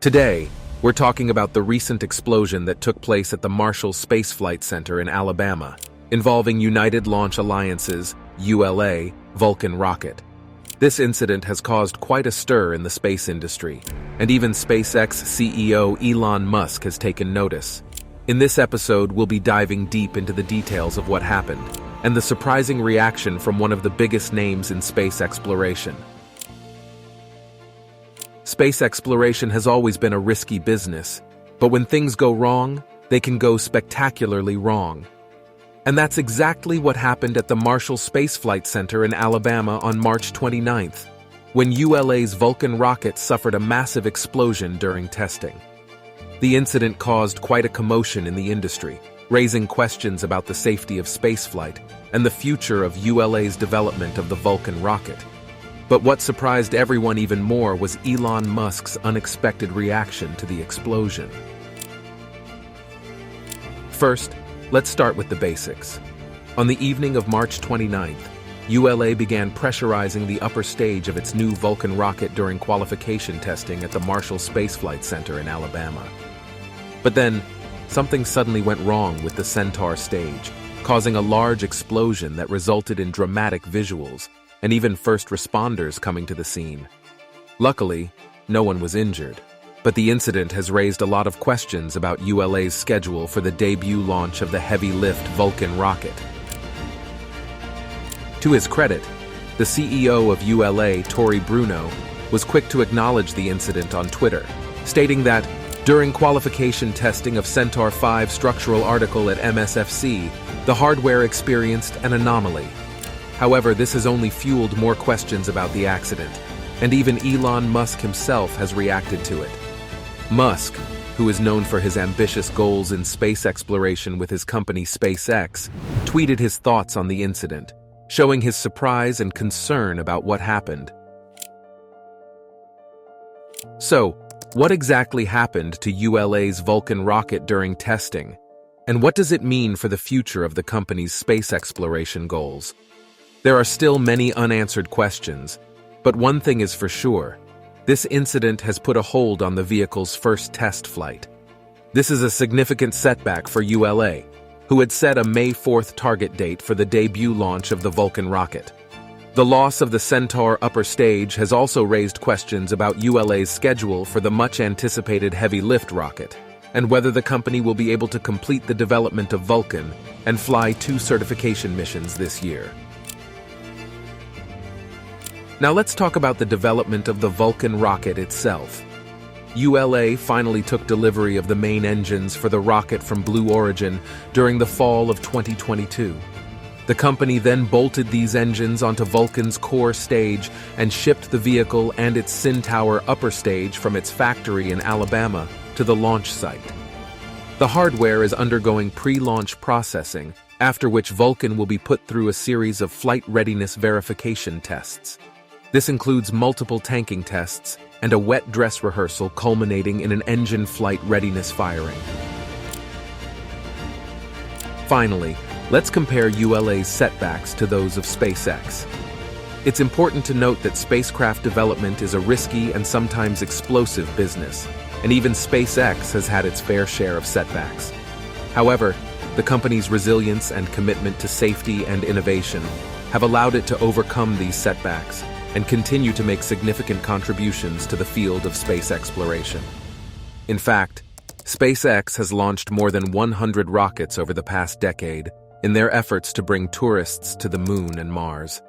Today, we're talking about the recent explosion that took place at the Marshall Space Flight Center in Alabama, involving United Launch Alliance's ULA Vulcan rocket. This incident has caused quite a stir in the space industry, and even SpaceX CEO Elon Musk has taken notice. In this episode, we'll be diving deep into the details of what happened, and the surprising reaction from one of the biggest names in space exploration. Space exploration has always been a risky business, but when things go wrong, they can go spectacularly wrong. And that's exactly what happened at the Marshall Space Flight Center in Alabama on March 29th, when ULA's Vulcan rocket suffered a massive explosion during testing. The incident caused quite a commotion in the industry, raising questions about the safety of spaceflight and the future of ULA's development of the Vulcan rocket. But what surprised everyone even more was Elon Musk's unexpected reaction to the explosion. First, let's start with the basics. On the evening of March 29th, ULA began pressurizing the upper stage of its new Vulcan rocket during qualification testing at the Marshall Space Flight Center in Alabama. But then, something suddenly went wrong with the Centaur stage, causing a large explosion that resulted in dramatic visuals, and even first responders coming to the scene. Luckily, no one was injured, but the incident has raised a lot of questions about ULA's schedule for the debut launch of the heavy-lift Vulcan rocket. To his credit, the CEO of ULA, Tory Bruno, was quick to acknowledge the incident on Twitter, stating that, during qualification testing of Centaur 5 structural article at MSFC, the hardware experienced an anomaly. However, this has only fueled more questions about the accident, and even Elon Musk himself has reacted to it. Musk, who is known for his ambitious goals in space exploration with his company SpaceX, tweeted his thoughts on the incident, showing his surprise and concern about what happened. So, what exactly happened to ULA's Vulcan rocket during testing? And what does it mean for the future of the company's space exploration goals? There are still many unanswered questions, but one thing is for sure. This incident has put a hold on the vehicle's first test flight. This is a significant setback for ULA, who had set a May 4th target date for the debut launch of the Vulcan rocket. The loss of the Centaur upper stage has also raised questions about ULA's schedule for the much-anticipated heavy-lift rocket, and whether the company will be able to complete the development of Vulcan and fly 2 certification missions this year. Now let's talk about the development of the Vulcan rocket itself. ULA finally took delivery of the main engines for the rocket from Blue Origin during the fall of 2022. The company then bolted these engines onto Vulcan's core stage and shipped the vehicle and its Centaur upper stage from its factory in Alabama to the launch site. The hardware is undergoing pre-launch processing, after which Vulcan will be put through a series of flight readiness verification tests. This includes multiple tanking tests and a wet dress rehearsal culminating in an engine flight readiness firing. Finally, let's compare ULA's setbacks to those of SpaceX. It's important to note that spacecraft development is a risky and sometimes explosive business, and even SpaceX has had its fair share of setbacks. However, the company's resilience and commitment to safety and innovation have allowed it to overcome these setbacks and continue to make significant contributions to the field of space exploration. In fact, SpaceX has launched more than 100 rockets over the past decade in their efforts to bring tourists to the Moon and Mars.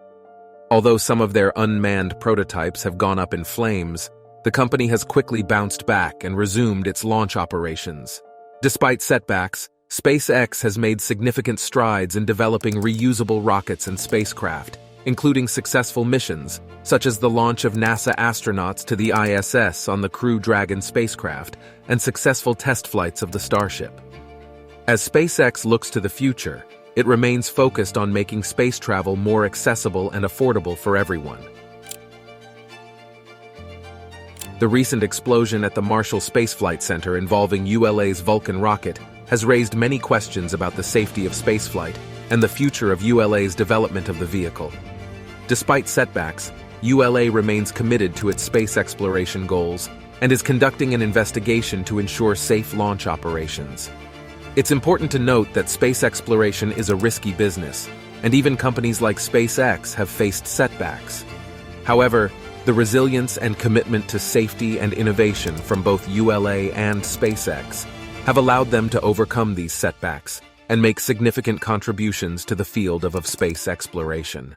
Although some of their unmanned prototypes have gone up in flames, the company has quickly bounced back and resumed its launch operations. Despite setbacks, SpaceX has made significant strides in developing reusable rockets and spacecraft, including successful missions, such as the launch of NASA astronauts to the ISS on the Crew Dragon spacecraft and successful test flights of the Starship. As SpaceX looks to the future, it remains focused on making space travel more accessible and affordable for everyone. The recent explosion at the Marshall Space Flight Center involving ULA's Vulcan rocket has raised many questions about the safety of spaceflight and the future of ULA's development of the vehicle. Despite setbacks, ULA remains committed to its space exploration goals and is conducting an investigation to ensure safe launch operations. It's important to note that space exploration is a risky business, and even companies like SpaceX have faced setbacks. However, the resilience and commitment to safety and innovation from both ULA and SpaceX have allowed them to overcome these setbacks and make significant contributions to the field of space exploration.